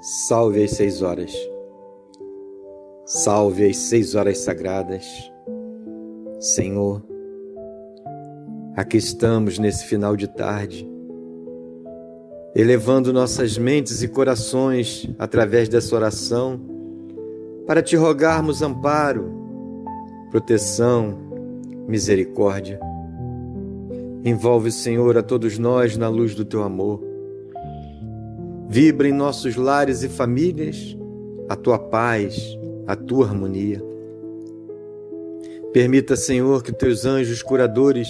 Salve às 6 horas. Salve às 6 horas sagradas. Senhor, aqui estamos nesse final de tarde, elevando nossas mentes e corações através dessa oração para te rogarmos amparo, proteção, misericórdia. Envolve, Senhor, a todos nós na luz do teu amor. Vibra em nossos lares e famílias a tua paz, a tua harmonia. Permita, Senhor, que teus anjos curadores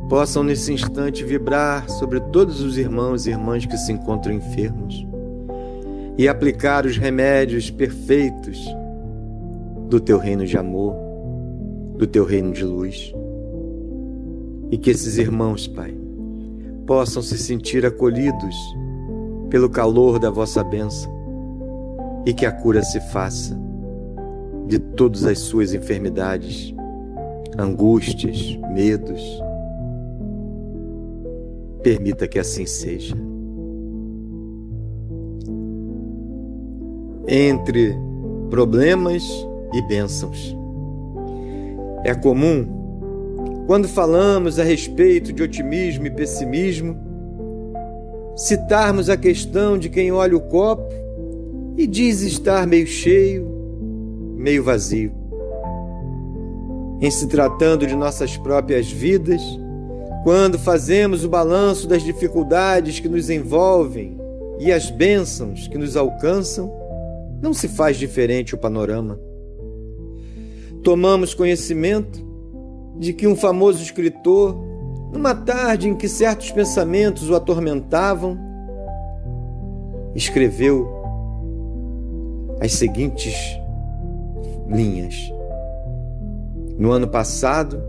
possam nesse instante vibrar sobre todos os irmãos e irmãs que se encontram enfermos e aplicar os remédios perfeitos do teu reino de amor, do teu reino de luz. E que esses irmãos, Pai, possam se sentir acolhidos pelo calor da vossa bênção e que a cura se faça de todas as suas enfermidades, angústias, medos. Permita que assim seja. Entre problemas e bênçãos. É comum, quando falamos a respeito de otimismo e pessimismo, citarmos a questão de quem olha o copo e diz estar meio cheio, meio vazio. Em se tratando de nossas próprias vidas, quando fazemos o balanço das dificuldades que nos envolvem e as bênçãos que nos alcançam, não se faz diferente o panorama. Tomamos conhecimento de que um famoso escritor, numa tarde em que certos pensamentos o atormentavam, escreveu as seguintes linhas: no ano passado,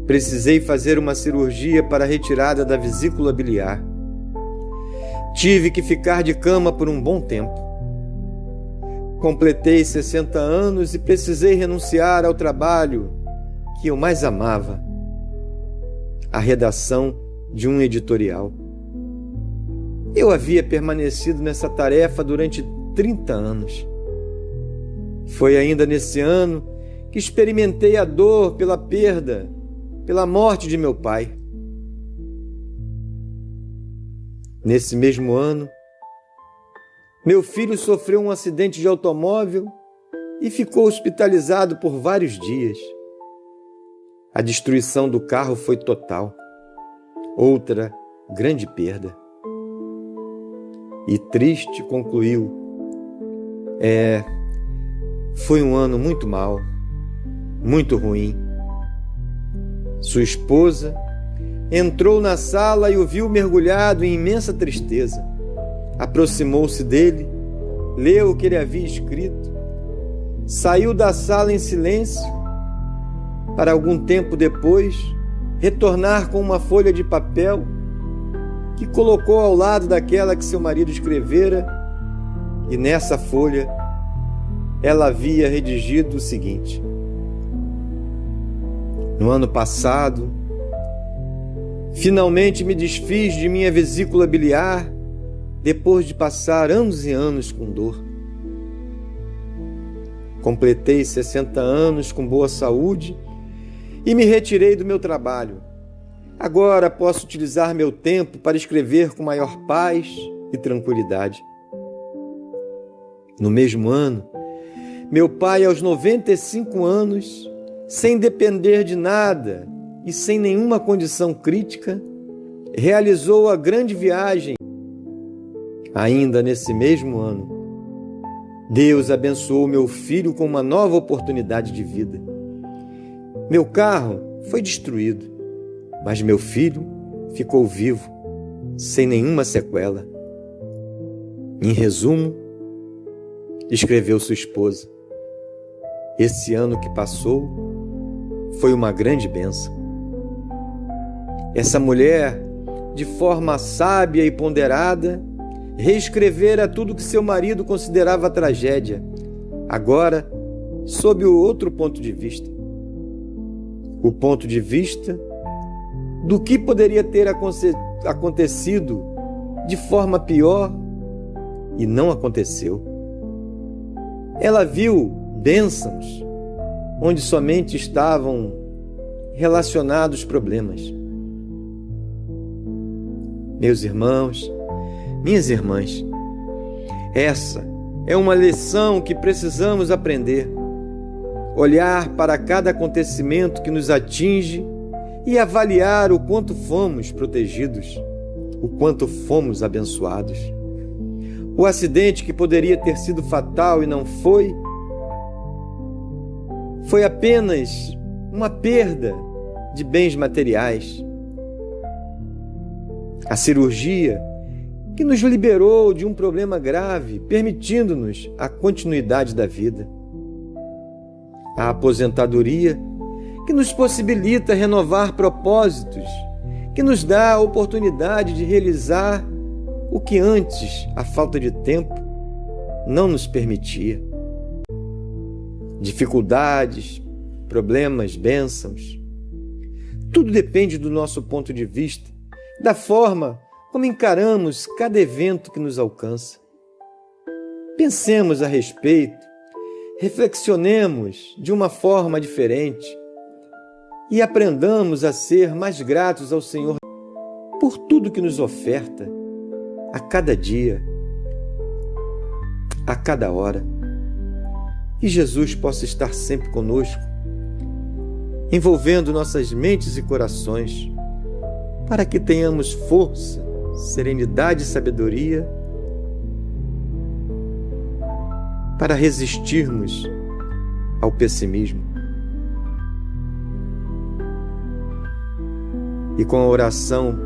precisei fazer uma cirurgia para a retirada da vesícula biliar. Tive que ficar de cama por um bom tempo. Completei 60 anos e precisei renunciar ao trabalho que eu mais amava, a redação de um editorial. Eu havia permanecido nessa tarefa durante 30 anos. Foi ainda nesse ano que experimentei a dor pela perda, pela morte de meu pai. Nesse mesmo ano, meu filho sofreu um acidente de automóvel e ficou hospitalizado por vários dias. A destruição do carro foi total. Outra grande perda. E triste concluiu: foi um ano muito mau, muito ruim. Sua esposa entrou na sala e o viu mergulhado em imensa tristeza. Aproximou-se dele, leu o que ele havia escrito, saiu da sala em silêncio, para algum tempo depois retornar com uma folha de papel que colocou ao lado daquela que seu marido escrevera, e nessa folha ela havia redigido o seguinte: no ano passado, finalmente me desfiz de minha vesícula biliar depois de passar anos e anos com dor. Completei 60 anos com boa saúde e me retirei do meu trabalho. Agora posso utilizar meu tempo para escrever com maior paz e tranquilidade. No mesmo ano, meu pai, aos 95 anos, sem depender de nada e sem nenhuma condição crítica, realizou a grande viagem. Ainda nesse mesmo ano, Deus abençoou meu filho com uma nova oportunidade de vida. Meu carro foi destruído, mas meu filho ficou vivo, sem nenhuma sequela. Em resumo, escreveu sua esposa: esse ano que passou foi uma grande bênção. Essa mulher, de forma sábia e ponderada, reescrevera tudo que seu marido considerava tragédia, agora sob o outro ponto de vista. O ponto de vista do que poderia ter acontecido de forma pior e não aconteceu. Ela viu bênçãos onde somente estavam relacionados problemas. Meus irmãos, minhas irmãs, essa é uma lição que precisamos aprender. Olhar para cada acontecimento que nos atinge e avaliar o quanto fomos protegidos, o quanto fomos abençoados. O acidente que poderia ter sido fatal e não foi apenas uma perda de bens materiais. A cirurgia que nos liberou de um problema grave, permitindo-nos a continuidade da vida. A aposentadoria que nos possibilita renovar propósitos, que nos dá a oportunidade de realizar o que antes a falta de tempo não nos permitia. Dificuldades, problemas, bênçãos. Tudo depende do nosso ponto de vista, da forma como encaramos cada evento que nos alcança. Pensemos a respeito, reflexionemos de uma forma diferente e aprendamos a ser mais gratos ao Senhor por tudo que nos oferta a cada dia, a cada hora. E Jesus possa estar sempre conosco, envolvendo nossas mentes e corações, para que tenhamos força, serenidade e sabedoria para resistirmos ao pessimismo. E com a oração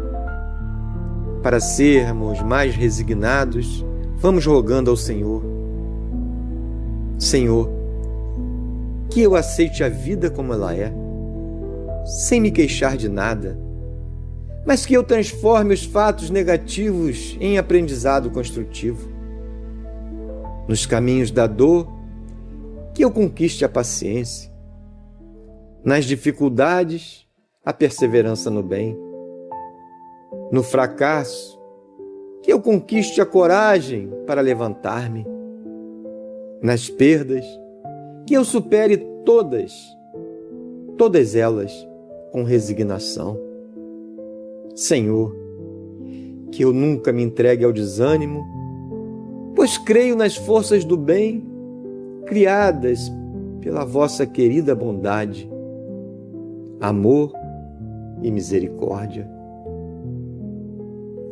para sermos mais resignados, vamos rogando ao Senhor: Senhor, que eu aceite a vida como ela é, sem me queixar de nada, mas que eu transforme os fatos negativos em aprendizado construtivo. Nos caminhos da dor, que eu conquiste a paciência. Nas dificuldades, a perseverança no bem. No fracasso, que eu conquiste a coragem para levantar-me. Nas perdas, que eu supere todas elas com resignação. Senhor, que eu nunca me entregue ao desânimo, pois creio nas forças do bem, criadas pela vossa querida bondade, amor e misericórdia.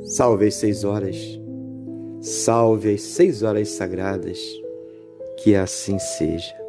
Salve as 6 horas, salve as 6 horas sagradas, que assim seja.